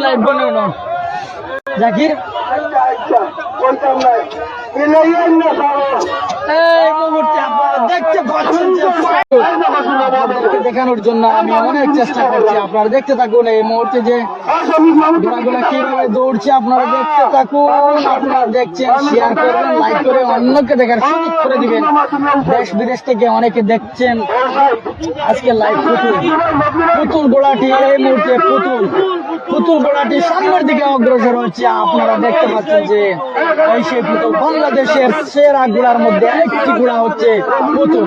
Live বানানো জাকির এই মুহূর্তে আপনারা দেখতে পাচ্ছেন যে দেখানোর জন্য আমি অনেক চেষ্টা করছি, আপনারা দেখতে থাকুন। এই মুহূর্তে যে ঘোড়াগুলা কিভাবে দৌড়ছে আপনারা দেখতে থাকুন। আপনারা দেখছেন, শেয়ার করবেন, লাইক করে অন্যকে দেখার সুযোগ করে দিবেন। দেশ বিদেশ থেকে অনেকে দেখছেন আজকে লাইভ। পুতুল ঘোড়াটি এই মুহূর্তে পুতুল ঘোড়াটি সামনের দিকে অগ্রসর হচ্ছে। আপনারা দেখতে পাচ্ছেন যে এই সেই পুতুল বাংলাদেশের সেরা ঘোড়ার মধ্যে একটি ঘোড়া হচ্ছে পুতুল।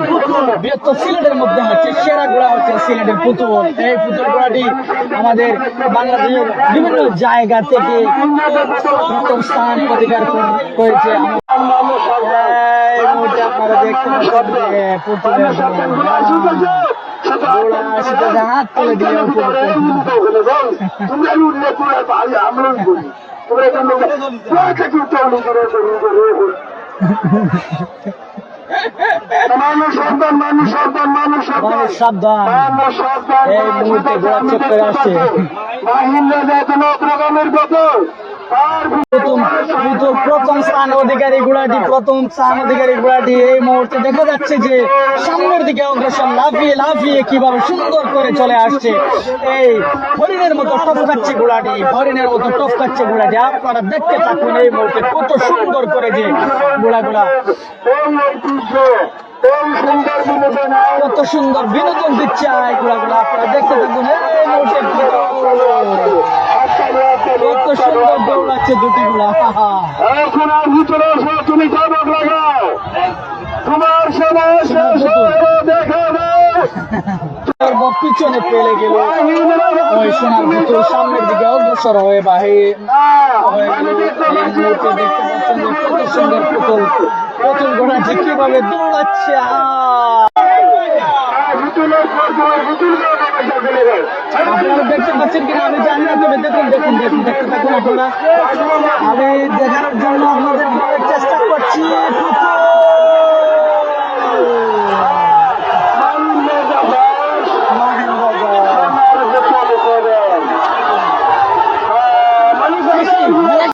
বৃহত্তর সিলেটের মধ্যে হচ্ছে সেরা ঘোড়া হচ্ছে সিলেটের পুতুল। এই পুতুল ঘোড়াটি আমাদের বাংলাদেশের বিভিন্ন জায়গা থেকে প্রথম স্থান অধিকার করেছে। এই মুহূর্তে আপনারা দেখতে পাচ্ছেন যে পুতুলের হাত তুলে দিয়ে সাবধান। এই মুহূর্তে ঘোড়া চক্করে আসছে প্রথম স্থান অধিকারী ঘোড়াটি এই মুহূর্তে দেখা যাচ্ছে যে সামনের দিকে অগ্রসর লাফিয়ে লাফিয়ে কিভাবে সুন্দর করে চলে আসছে। এই হরিণের মতো টপকাচ্ছে ঘোড়াটি, আপনারা দেখতে থাকুন। এই মুহূর্তে কত সুন্দর করে যে ঘোড়াগুলা কত সুন্দর বিনোদন দিচ্ছে এই ঘোড়াগুলা, আপনারা দেখতে থাকুন। এই মুহূর্তে কত সুন্দর দৌড়াচ্ছে দুটি ঘোড়া। এখন আর ভিতরে তুমি চমক লাগাও, তোমার পিছনে পেলে গেল ওই সোনার পুতুল সামনের দিকে অগ্রসর হয়ে বাহির হয়ে গেল। এই মুহূর্তে দেখতে পাচ্ছেন যে কত সুন্দর পুতুল ঘোড়াটি কিভাবে দৌড়াচ্ছে। আপনারা দেখতে পাচ্ছেন কিনা আমি জানি না, তবে দেখতে থাকুন আপনারা। আমি দেখানোর জন্য